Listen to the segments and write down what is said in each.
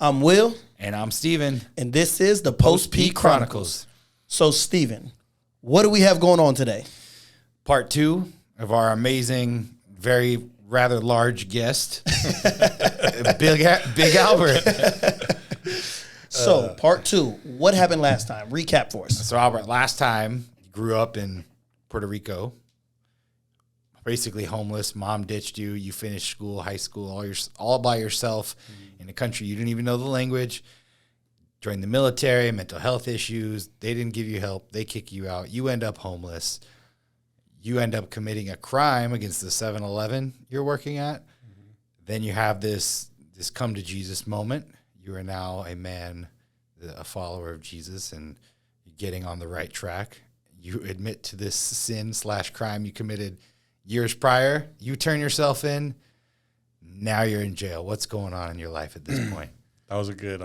I'm Will. And I'm Steven. And this is the Post P Chronicles. So, Steven, what do we have going on today? Part 2 of our amazing, very rather large guest, Big Albert. So, part 2, what happened last time? Recap for us. So, Albert, last time you grew up in Puerto Rico, basically homeless. Mom ditched you. You finished school, high school, all by yourself in a country you didn't even know the language. Joined the military, mental health issues. They didn't give you help. They kick you out. You end up homeless. You end up committing a crime against the 7-Eleven you're working at. Mm-hmm. Then you have this come to Jesus moment. You are now a man, a follower of Jesus, and you're getting on the right track. You admit to this sin/crime you committed years prior. You turn yourself in. Now you're in jail. What's going on in your life at this point? That was a good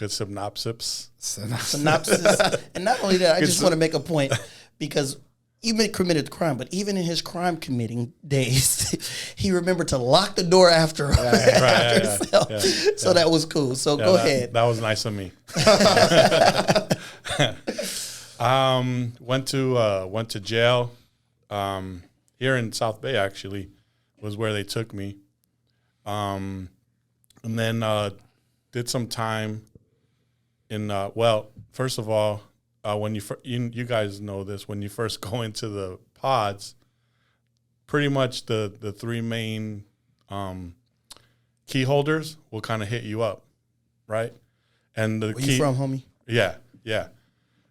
synopsis. And not only that, I just want to make a point because you committed the crime, but even in his crime committing days, he remembered to lock the door after himself. Yeah. So that was cool. So go ahead. That was nice of me. Went to jail here in South Bay, actually, was where they took me. And then did some time in, first of all, when you guys know this, when you first go into the pods, pretty much the three main key holders will kind of hit you up, right? And Where you from, homie? Yeah.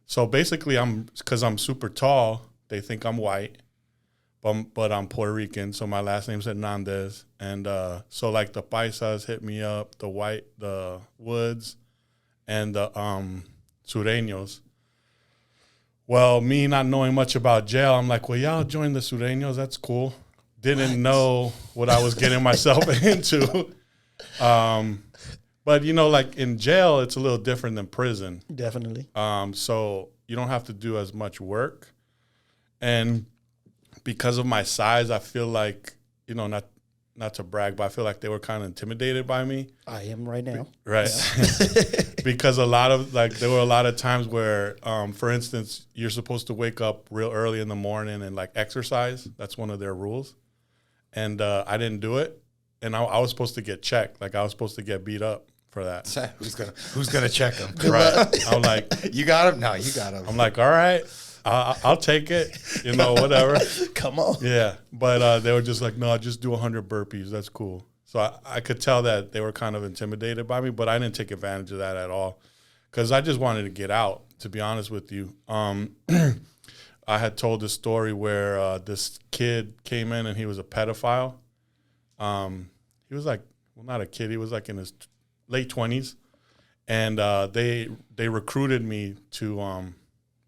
So basically, because I'm super tall, they think I'm white, but I'm Puerto Rican, so my last name's Hernandez. And so like the Paisas hit me up, the Woods, and the Sureños. Well, me not knowing much about jail, I'm like, well, y'all join the Sureños. That's cool. Didn't know what I was getting myself into. But, like in jail, it's a little different than prison. Definitely. So you don't have to do as much work. And because of my size, I feel like, not to brag, but I feel like they were kind of intimidated by me. I am right now. Right. Yeah. Because there were a lot of times where, for instance, you're supposed to wake up real early in the morning and exercise. That's one of their rules. And I didn't do it. And I was supposed to get checked. I was supposed to get beat up for that. Who's gonna check him? Right. I'm like, you got him? No, you got him. I'm like, all right, I'll take it. Whatever. Come on. Yeah, but they were just like, no, just do 100 burpees. That's cool. So I could tell that they were kind of intimidated by me, but I didn't take advantage of that at all because I just wanted to get out. To be honest with you, I had told this story where this kid came in and he was a pedophile. He was not a kid. He was in his late 20s, and they recruited me to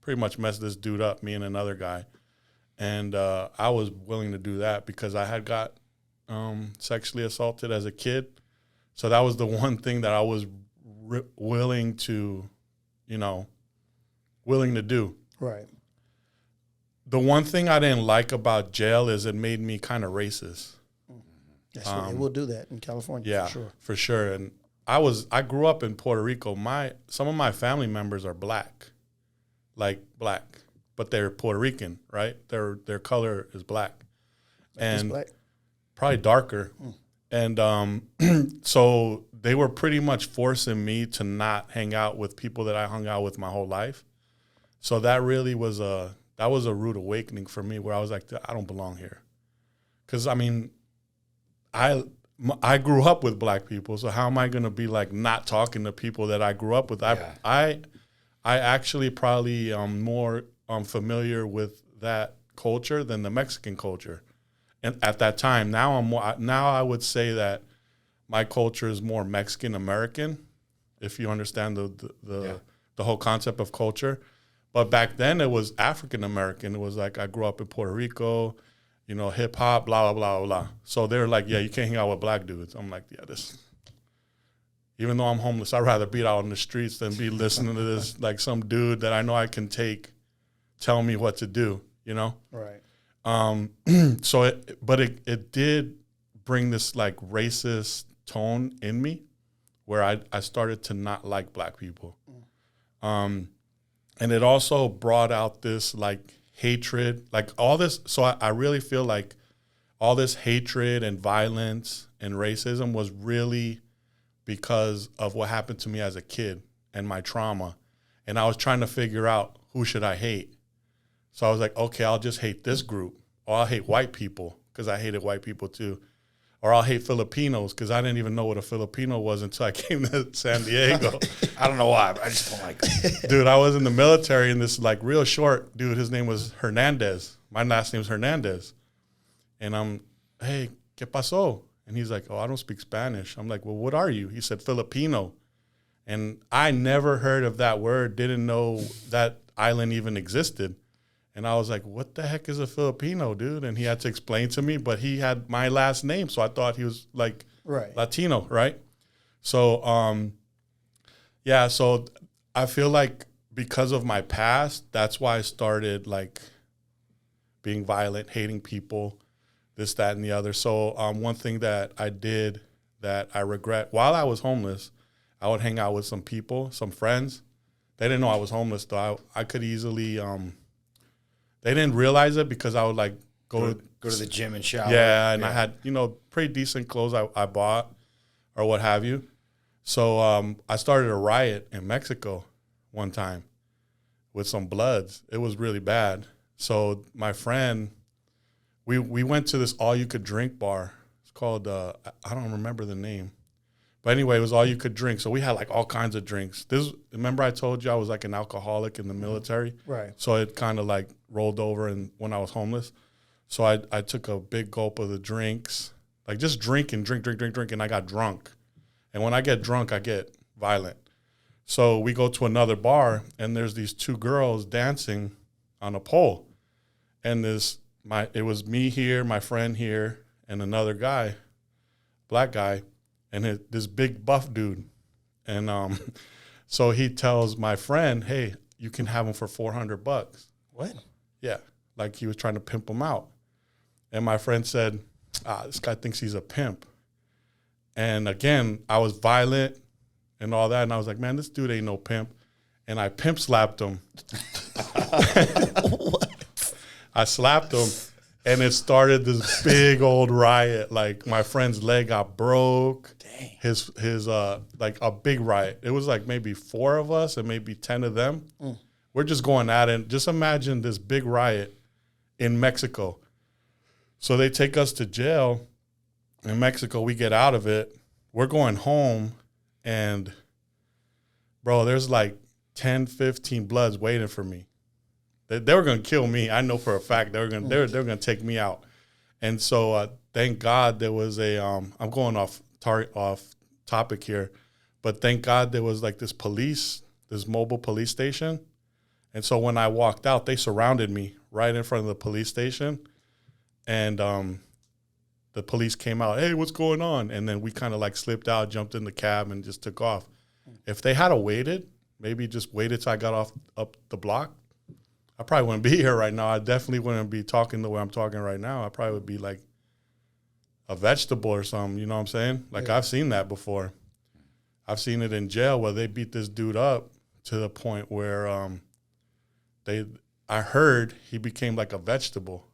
pretty much mess this dude up, me and another guy, and I was willing to do that because I had got sexually assaulted as a kid, so that was the one thing that I was willing to do. Right. The one thing I didn't like about jail is it made me kind of racist. That's right. They will do that in California. Yeah, for sure. And I grew up in Puerto Rico. Some of my family members are black, but they're Puerto Rican, right? Their color is black, and black? Probably darker. And so they were pretty much forcing me to not hang out with people that I hung out with my whole life. So that really was a rude awakening for me, where I was like, I don't belong here, because I grew up with black people, so how am I going to be not talking to people that I grew up with? Yeah. I actually probably am more familiar with that culture than the Mexican culture, and at that time. Now I would say that my culture is more Mexican American, if you understand the whole concept of culture. But back then it was African American. It was I grew up in Puerto Rico. Hip hop, blah, blah, blah, blah. So they're like, yeah, you can't hang out with black dudes. I'm like, yeah, even though I'm homeless, I'd rather be out on the streets than be listening to this, some dude that I know I can tell me what to do, Right. So it did bring this racist tone in me, where I started to not like black people. And it also brought out this like hatred, like all this. So I really feel like all this hatred and violence and racism was really because of what happened to me as a kid and my trauma. And I was trying to figure out, who should I hate? So I was like, okay, I'll just hate this group. Or I'll hate white people because I hated white people too. Or I'll hate Filipinos because I didn't even know what a Filipino was until I came to San Diego. I don't know why, but I just don't like it. Dude, I was in the military, and this like real short dude, his name was Hernandez. My last name's Hernandez. And I'm, hey, ¿qué pasó? And he's like, oh, I don't speak Spanish. I'm like, well, what are you? He said, Filipino. And I never heard of that word, didn't know that island even existed. And I was like, what the heck is a Filipino, dude? And he had to explain to me, but he had my last name, so I thought he was like Latino, right? So, yeah, so I feel like because of my past, that's why I started like being violent, hating people, this, that, and the other. So one thing that I did that I regret, while I was homeless, I would hang out with some people, some friends. They didn't know I was homeless, though. I could easily... they didn't realize it because I would like go to the gym and shower. Yeah, and I had, pretty decent clothes I bought or what have you. So I started a riot in Mexico one time with some Bloods. It was really bad. So my friend, we went to this all-you-could-drink bar. It's called, I don't remember the name. But anyway, it was all you could drink. So we had like all kinds of drinks. Remember I told you I was like an alcoholic in the military? Right. So it kind of like rolled over and when I was homeless. So I took a big gulp of the drinks, like just drink, and I got drunk. And when I get drunk, I get violent. So we go to another bar, and there's these two girls dancing on a pole. And it was me here, my friend here, and another guy, black guy. And this big buff dude. And so he tells my friend, hey, you can have him for $400. What? Yeah, like he was trying to pimp him out. And my friend said, this guy thinks he's a pimp. And again, I was violent and all that. And I was like, man, this dude ain't no pimp. And I pimp slapped him. I slapped him. And it started this big old riot. Like my friend's leg got broke. Dang. His like a big riot. It was like maybe 4 of us and maybe 10 of them. We're just going at it. Just imagine this big riot in Mexico. So they take us to jail in Mexico. We get out of it. We're going home, and bro, there's like 10, 15 Bloods waiting for me. They were going to kill me. I know for a fact they were going to take me out. And so thank God there was I'm going off topic here, but thank God there was like this mobile police station. And so when I walked out, they surrounded me right in front of the police station. And the police came out, hey, what's going on? And then we kind of like slipped out, jumped in the cab, and just took off. If they had waited, maybe just waited till I got up the block, I probably wouldn't be here right now. I definitely wouldn't be talking the way I'm talking right now. I probably would be like a vegetable or something, you know what I'm saying? Like, yeah. I've seen that before. I've seen it in jail where they beat this dude up to the point where I heard he became like a vegetable.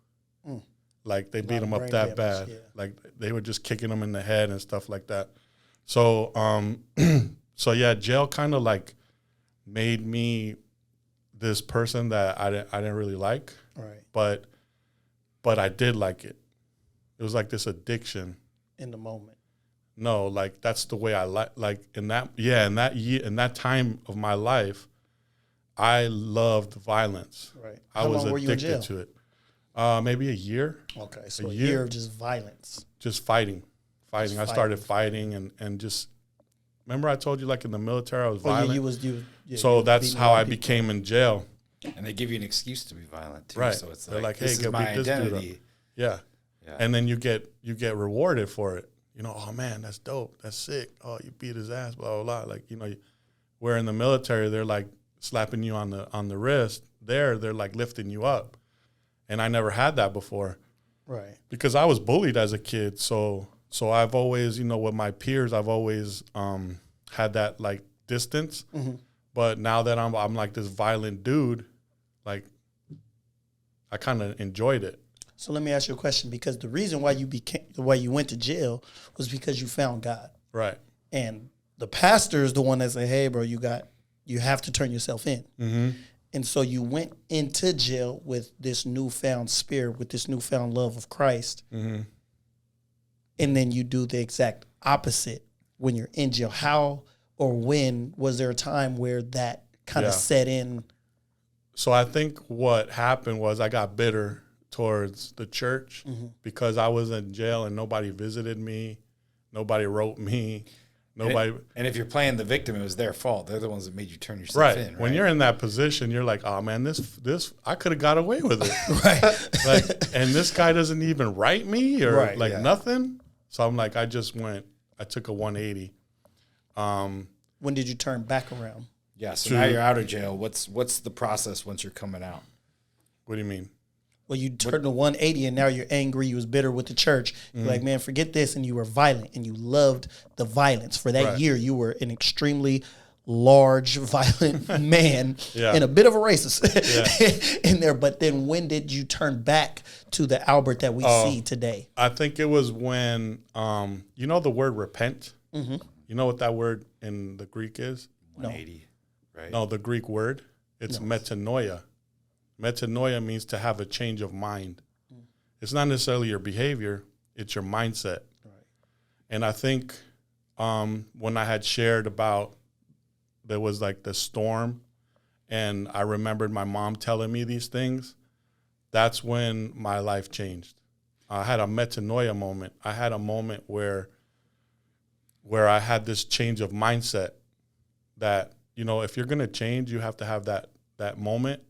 Like, they beat him up that bad. Yeah. Like, they were just kicking him in the head and stuff like that. So, so yeah, jail kind of like made me this person that I didn't really like, right? But I did like it. It was like this addiction in the moment. No, like that's the way I like in that time of my life, I loved violence. Right. I was addicted to it. Maybe a year. Okay, so a year of just violence. Just fighting. I started fighting and just. Remember I told you, like, in the military, I was violent? Yeah, so that's how I became in jail. And they give you an excuse to be violent, too. Right. So it's like, hey, go beat this dude up. Yeah. And then you get rewarded for it. You know, oh, man, that's dope. That's sick. Oh, you beat his ass, blah, blah, blah. Like, you know, where in the military, they're, like, slapping you on the wrist. They're, like, lifting you up. And I never had that before. Right. Because I was bullied as a kid, So I've always, with my peers, I've always had that like distance. Mm-hmm. But now that I'm like this violent dude, like I kind of enjoyed it. So let me ask you a question, because the reason why you went to jail was because you found God. Right. And the pastor is the one that said, hey, bro, you have to turn yourself in. Mm-hmm. And so you went into jail with this newfound spirit, with this newfound love of Christ. Mm-hmm. And then you do the exact opposite when you're in jail. How or when was there a time where that kind of set in? So I think what happened was I got bitter towards the church because I was in jail and nobody visited me. Nobody wrote me. Nobody. And if you're playing the victim, it was their fault. They're the ones that made you turn yourself in. Right. When you're in that position, you're like, oh man, this I could have got away with it. Right. Like, and this guy doesn't even write me or nothing. So I'm like, I took a 180. When did you turn back around? Yeah. So now you're out of jail. What's the process once you're coming out? What do you mean? Well, you turned to 180 and now you're angry. You was bitter with the church. You're like, man, forget this. And you were violent and you loved the violence. For that year, you were an extremely large, violent man and a bit of a racist in there. But then when did you turn back to the Albert that we see today? I think it was when, you know the word repent? Mm-hmm. You know what that word in the Greek is? 180, right? No, the Greek word. It's metanoia. Metanoia means to have a change of mind. It's not necessarily your behavior, it's your mindset. Right. And I think when I had shared about there was like the storm and I remembered my mom telling me these things, that's when my life changed. I had a metanoia moment. I had a moment where I had this change of mindset that, you know, if you're going to change, you have to have that moment.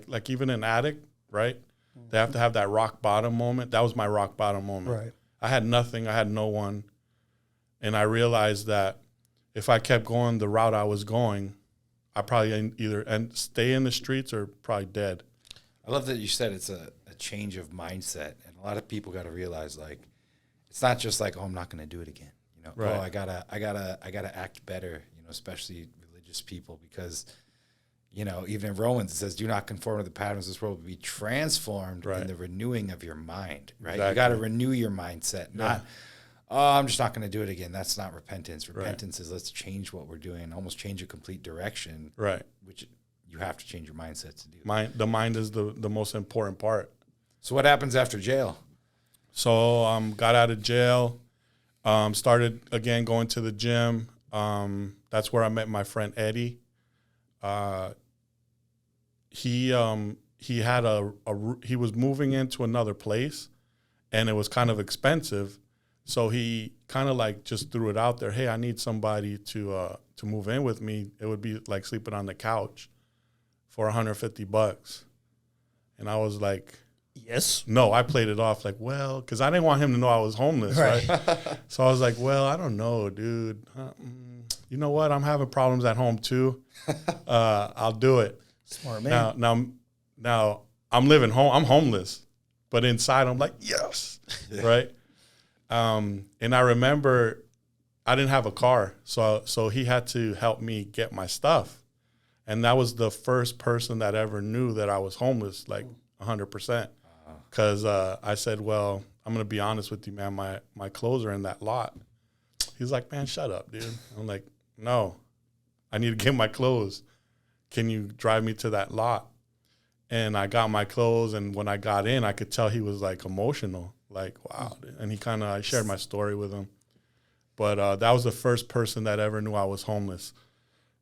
Like even an addict, right? Mm-hmm. They have to have that rock bottom moment. That was my rock bottom moment. Right. I had nothing. I had no one. And I realized that if I kept going the route I was going, I probably either stay in the streets or probably dead. I love that you said it's a change of mindset. And a lot of people got to realize, like, it's not just like, oh, I'm not going to do it again. You know, right. Oh, I gotta act better, you know, especially religious people, because you know, even in Romans, it says, do not conform to the patterns of this world, but be transformed in the renewing of your mind, right? Exactly. You got to renew your mindset, not, oh, I'm just not going to do it again. That's not repentance. Repentance is let's change what we're doing, almost change a complete direction, right? Which you have to change your mindset to do. The mind is the most important part. So what happens after jail? So got out of jail, started again going to the gym. That's where I met my friend Eddie. He was moving into another place and it was kind of expensive. So he kind of like just threw it out there. Hey, I need somebody to move in with me. It would be like sleeping on the couch for $150. And I was like, yes. No, I played it off like, well, because I didn't want him to know I was homeless, right? So I was like, well, I don't know, dude. You know what? I'm having problems at home too. I'll do it. Smart man. Now I'm living home. I'm homeless, but inside I'm like, yes, right? And I remember I didn't have a car, so he had to help me get my stuff, and that was the first person that ever knew that I was homeless, like 100%. Because I said, well, I'm gonna be honest with you, man. My clothes are in that lot. He's like, man, shut up, dude. I'm like, no, I need to get my clothes. Can you drive me to that lot? And I got my clothes, and when I got in, I could tell he was like emotional, like, wow. And I shared my story with him. But that was the first person that ever knew I was homeless.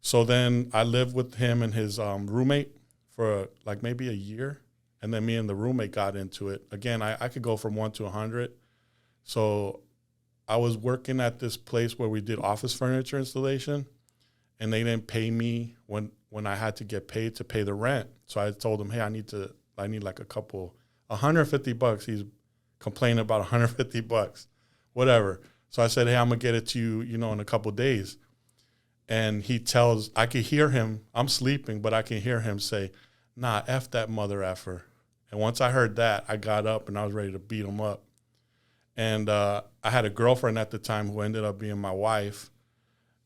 So then I lived with him and his roommate for like maybe a year. And then me and the roommate got into it. Again, I could go from 1 to 100. So I was working at this place where we did office furniture installation, and they didn't pay me when I had to get paid to pay the rent. So I told him, hey, I need like $150. He's complaining about $150, whatever. So I said, hey, I'm gonna get it to you, you know, in a couple of days. And I could hear him, I'm sleeping, but I can hear him say, nah, F that mother effer. And once I heard that, I got up and I was ready to beat him up. And I had a girlfriend at the time who ended up being my wife.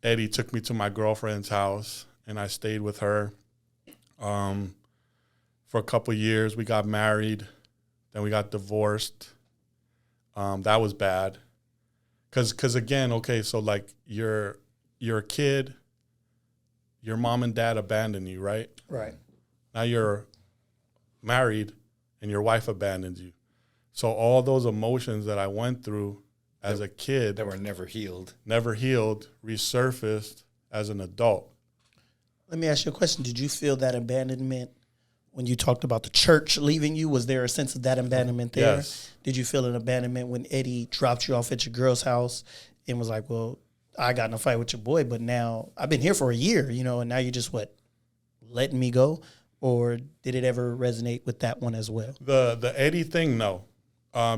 Eddie took me to my girlfriend's house, and I stayed with her for a couple of years. We got married. Then we got divorced. That was bad. Because again, okay, so like you're a kid, your mom and dad abandoned you, right? Right. Now you're married and your wife abandons you. So all those emotions that I went through as a kid that were never healed, resurfaced as an adult. Let me ask you a question. Did you feel that abandonment when you talked about the church leaving you? Was there a sense of that abandonment there? Yes. Did you feel an abandonment when Eddie dropped you off at your girl's house and was like, well, I got in a fight with your boy, but now I've been here for a year, and now you're just letting me go? Or did it ever resonate with that one as well? The Eddie thing, no,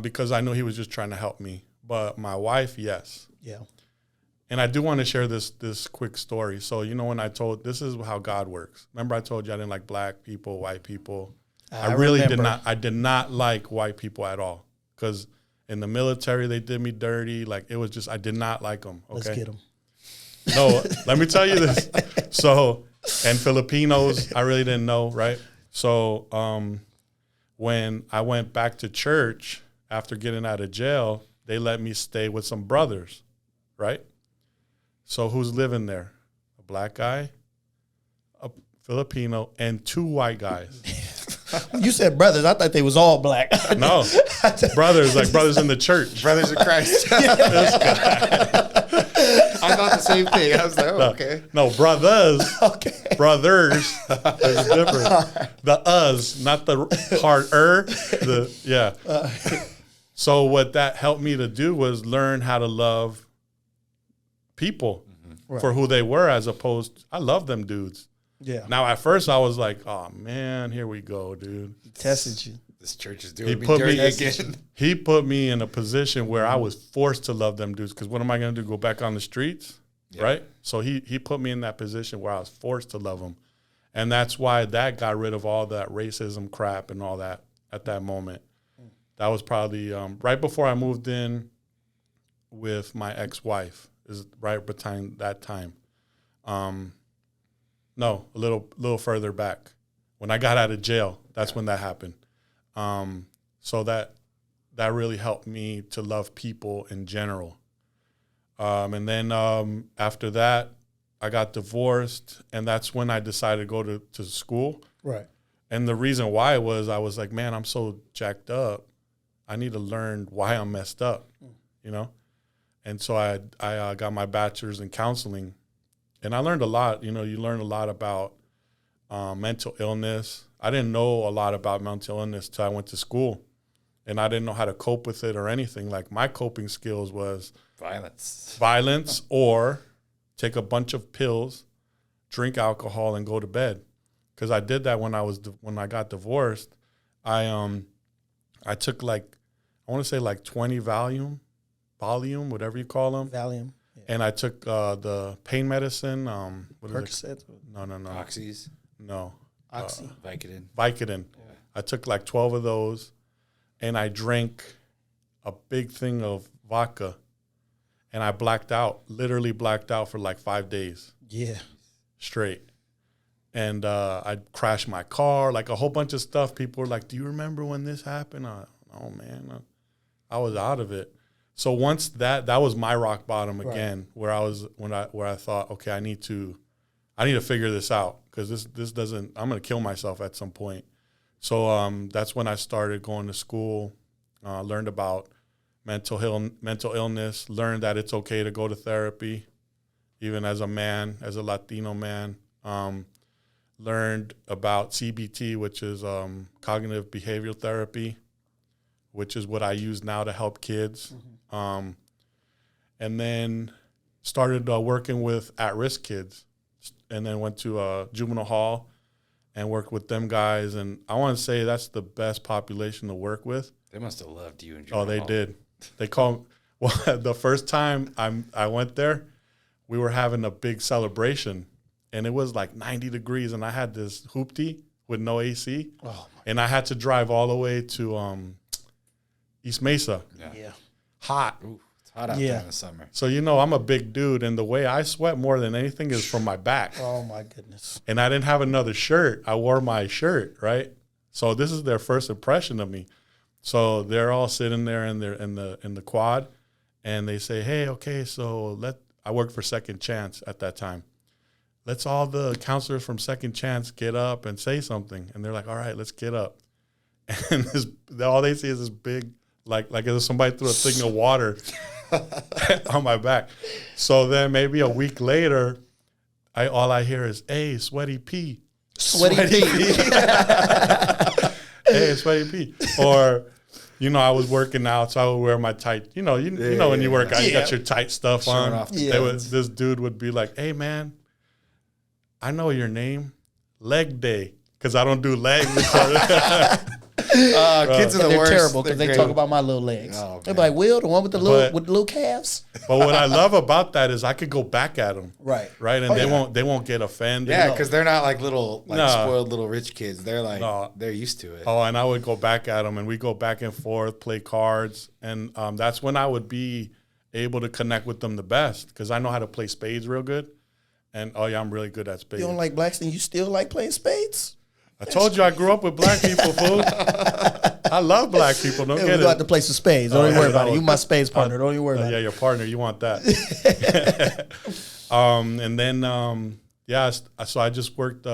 because I knew he was just trying to help me. But my wife, yes. Yeah. And I do want to share this quick story. So, when this is how God works. Remember I told you I didn't like black people, white people. I really remember. did not like white people at all. Because in the military, they did me dirty. Like, it was just, I did not like them. Okay? Let's get them. No, let me tell you this. So, and Filipinos, I really didn't know, right? So, when I went back to church after getting out of jail, they let me stay with some brothers, right? So who's living there? A black guy, a Filipino, and 2 white guys. You said brothers. I thought they was all black. No, brothers, like brothers in the church. brothers of Christ. I thought the same thing. I was like, oh, okay. No, brothers. Okay. Brothers. There's a difference. The us, not the hard-er. Yeah. So what that helped me to do was learn how to love people for who they were, as opposed, I love them dudes. Yeah. Now, at first, I was like, oh, man, here we go, dude. He tested you. This church is doing me dirty again. He put me in a position where I was forced to love them dudes, because what am I going to do, go back on the streets, right? So he put me in that position where I was forced to love them. And that's why that got rid of all that racism crap and all that at that moment. That was probably right before I moved in with my ex-wife, is right between that time. No, a little further back. When I got out of jail, that's when that happened. So that really helped me to love people in general. And then after that, I got divorced, and that's when I decided to go to school. Right. And the reason why was I was like, man, I'm so jacked up. I need to learn why I'm messed up, And so I got my bachelor's in counseling, and I learned a lot. You learn a lot about mental illness. I didn't know a lot about mental illness till I went to school, and I didn't know how to cope with it or anything. Like, my coping skills was violence or take a bunch of pills, drink alcohol, and go to bed. Because I did that when I got divorced. I took I want to say 20 Valium, whatever you call them. Valium. Yeah. And I took the pain medicine. Percocet? No. Oxys? No. Oxy. Vicodin. Yeah. I took 12 of those, and I drank a big thing of vodka, and I literally blacked out for 5 days. Yeah. Straight. And I crashed my car, a whole bunch of stuff. People were like, do you remember when this happened? Oh, man, I was out of it. So once that was my rock bottom again, right. where I thought, okay, I need to figure this out, because this doesn't, I'm going to kill myself at some point. So that's when I started going to school, learned about mental illness, learned that it's okay to go to therapy, even as a man, as a Latino man. Learned about CBT, which is cognitive behavioral therapy, which is what I use now to help kids. Mm-hmm. And then started working with at-risk kids, and then went to a juvenile hall and worked with them guys. And I want to say that's the best population to work with. They must have loved you in juvenile hall. Oh, they did. They called, the first time I went there, we were having a big celebration. And it was 90 degrees, and I had this hoopty with no AC. And I had to drive all the way to East Mesa. Yeah. Hot. Ooh, It's hot out there in the summer. So, I'm a big dude, and the way I sweat more than anything is from my back. Oh, my goodness. And I didn't have another shirt. I wore my shirt, right? So this is their first impression of me. So they're all sitting there in the quad, and they say, hey, okay, so I worked for Second Chance at that time. Let's all the counselors from Second Chance get up and say something. And they're like, all right, let's get up. And all they see is this big, like if somebody threw a thing of water on my back. So then maybe a week later, all I hear is, hey, Sweaty P. Sweaty P. Hey, Sweaty P. Or, I was working out, so I would wear my tight, when you work out, you got your tight stuff Showing on. off This dude would be like, hey, man, I know your name, Leg Day, because I don't do legs. Kids are the They're worst. terrible because they talk about my little legs. Oh, They're like, Will, the one with the little calves? But what I love about that is I could go back at them. Right. Right? And they won't get offended. Yeah, because they're not like spoiled little rich kids. They're like, they're used to it. Oh, and I would go back at them, and we go back and forth, play cards. And that's when I would be able to connect with them the best because I know how to play spades real good. And, I'm really good at spades. You don't like blacks and you still like playing spades? I told you I grew up with black people, fool. I love black people. Don't get it. We got to play some spades. Don't even worry about it. You my spades partner. Don't even worry about it. Yeah, your partner. You want that. And then, so I just worked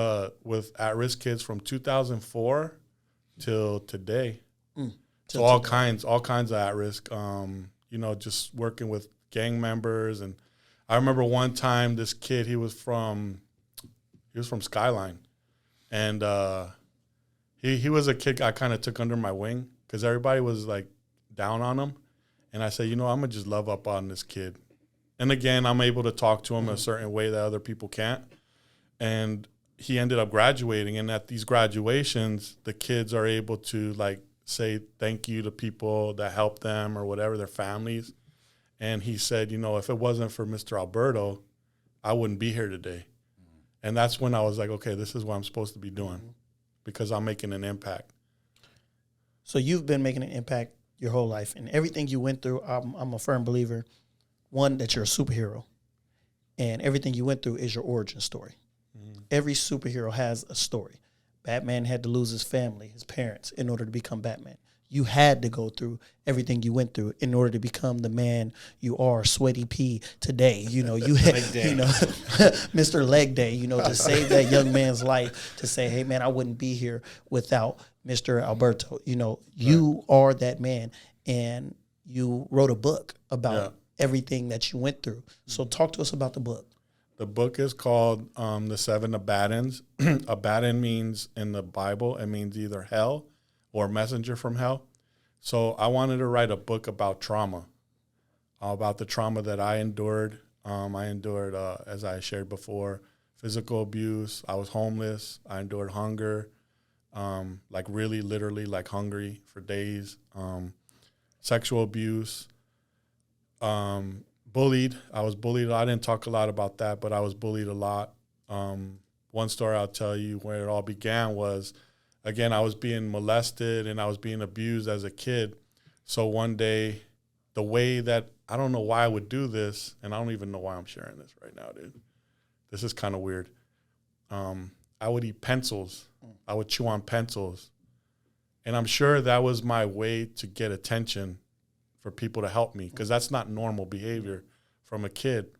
with at-risk kids from 2004 till today. So all kinds of at-risk, just working with gang members. And I remember one time this kid, he was from Skyline. And he was a kid I kind of took under my wing because everybody was like down on him. And I said, I'm going to just love up on this kid. And again, I'm able to talk to him a certain way that other people can't. And he ended up graduating. And at these graduations, the kids are able to like say thank you to people that helped them or whatever, their families. And he said, if it wasn't for Mr. Alberto, I wouldn't be here today. And that's when I was like, okay, this is what I'm supposed to be doing because I'm making an impact. So you've been making an impact your whole life, and everything you went through, I'm a firm believer, one, that you're a superhero, and everything you went through is your origin story. Mm-hmm. Every superhero has a story. Batman had to lose his family, his parents, in order to become Batman. You had to go through everything you went through in order to become the man you are, Sweaty P, today. You had, Mr. Leg Day, to save that young man's life, to say, hey, man, I wouldn't be here without Mr. Alberto. You are that man, and you wrote a book about everything that you went through. So talk to us about the book. The book is called The Seven Abaddons. Abaddon means, in the Bible, it means either hell or messenger from hell. So I wanted to write a book about trauma, about the trauma that I endured. As I shared before, physical abuse. I was homeless. I endured hunger, like really literally like hungry for days. Sexual abuse, bullied. I was bullied. I didn't talk a lot about that, but I was bullied a lot. One story I'll tell you where it all began was, again, I was being molested and I was being abused as a kid. So one day, the way that, I don't know why I would do this, and I don't even know why I'm sharing this right now, dude. This is kind of weird. I would eat pencils. I would chew on pencils. And I'm sure that was my way to get attention for people to help me, because that's not normal behavior from a kid.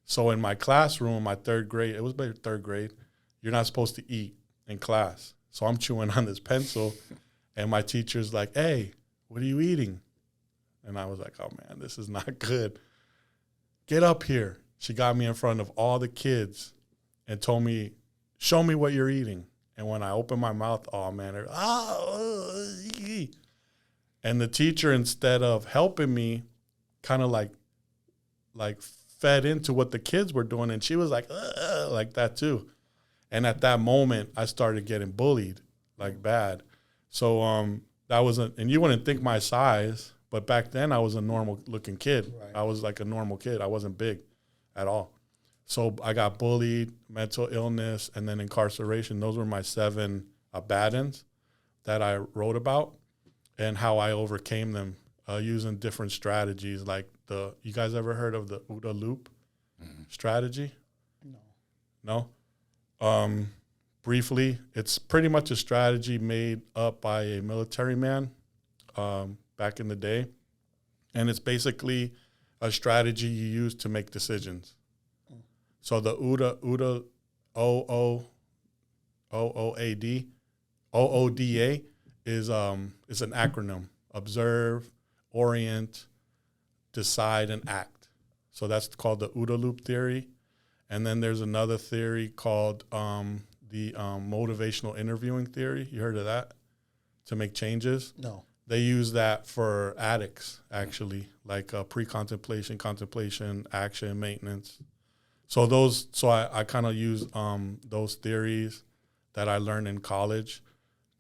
So in my classroom, my third grade, it was my third grade, you're not supposed to eat in class. So I'm chewing on this pencil, and my teacher's like, hey, what are you eating? And I was like, oh, man, this is not good. Get up here. She got me in front of all the kids and told me, show me what you're eating. And when I opened my mouth, oh, man, and the teacher, instead of helping me, kind of like fed into what the kids were doing, and she was like that too. And at that moment, I started getting bullied, like bad. So that wasn't, and you wouldn't think my size, but back then I was a normal looking kid. Right. I was like a normal kid. I wasn't big at all. So I got bullied, mental illness, and then incarceration. Those were my 7 abaddons that I wrote about and how I overcame them using different strategies. Like you guys ever heard of the OODA loop strategy? No. Briefly, it's pretty much a strategy made up by a military man back in the day. And it's basically a strategy you use to make decisions. So the OODA, OODA is an acronym: observe, orient, decide, and act. So that's called the OODA loop theory. And then there's another theory called the motivational interviewing theory. You heard of that? To make changes? No. They use that for addicts, actually, like pre-contemplation, contemplation, action, maintenance. So I kind of use those theories that I learned in college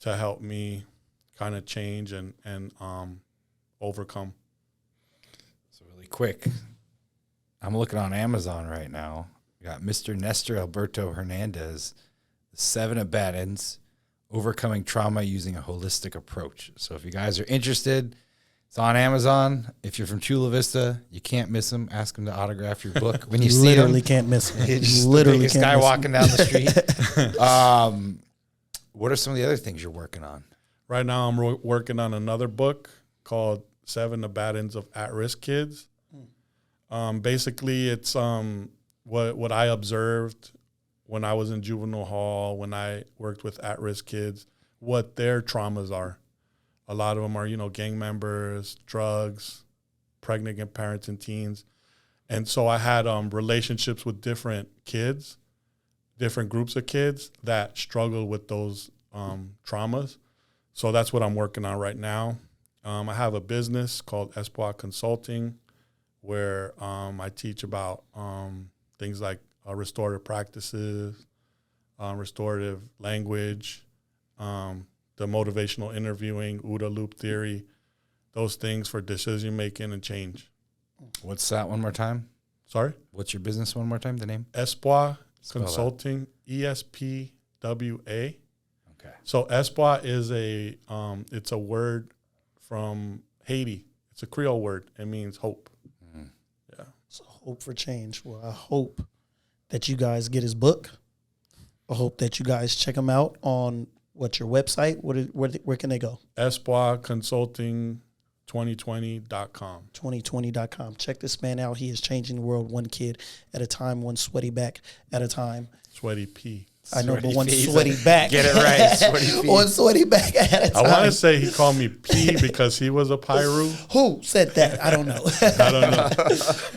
to help me kind of change and overcome. So really quick, I'm looking on Amazon right now. We got Mr. Nestor Alberto Hernandez, The 7 Abandons, Overcoming Trauma Using a Holistic Approach. So if you guys are interested, it's on Amazon. If you're from Chula Vista, you can't miss him. Ask him to autograph your book. When you see him, literally can't miss him. He's Literally the biggest can't guy miss walking down the street. What are some of the other things you're working on? Right now, I'm working on another book called 7 Abandons of At-Risk Kids. Basically, it's what I observed when I was in juvenile hall, when I worked with at-risk kids, what their traumas are. A lot of them are, gang members, drugs, pregnant parents and teens. And so I had relationships with different kids, different groups of kids that struggle with those traumas. So that's what I'm working on right now. I have a business called Espoir Consulting, where I teach about things like restorative practices, restorative language, the motivational interviewing, OODA loop theory, those things for decision making and change. What's that one more time? Sorry? What's your business one more time, the name? Espoir Spell Consulting, ESPWA. Okay. So Espoir is it's a word from Haiti. It's a Creole word. It means hope. Yeah. So hope for change. Well, I hope that you guys get his book. I hope that you guys check him out on your website. Where can they go? Espoir Consulting 2020.com. 2020.com. Check this man out. He is changing the world one kid at a time, one sweaty back at a time. Sweaty P. I know, but one P. sweaty back. Get it right. Sweaty P. One sweaty back at a time. I want to say he called me P because he was a Pyru. Who said that? I don't know. I don't know.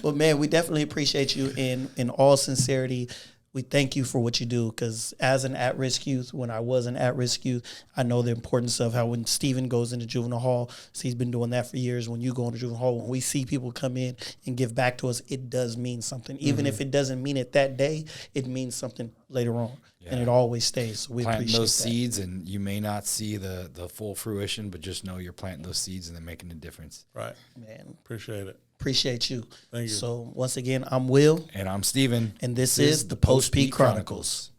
But man, we definitely appreciate you in all sincerity. We thank you for what you do, because as an at-risk youth, when I was an at-risk youth, I know the importance of how when Steven goes into juvenile hall, so he's been doing that for years. When you go into juvenile hall, when we see people come in and give back to us, it does mean something. Even if it doesn't mean it that day, it means something later on. Yeah. And it always stays. So we appreciate those that. seeds, and you may not see the full fruition, but just know you're planting those seeds and they're making a difference. Right. Man. Appreciate it. Appreciate you. Thank you. So once again, I'm Will. And I'm Steven. And this is the Post P Chronicles.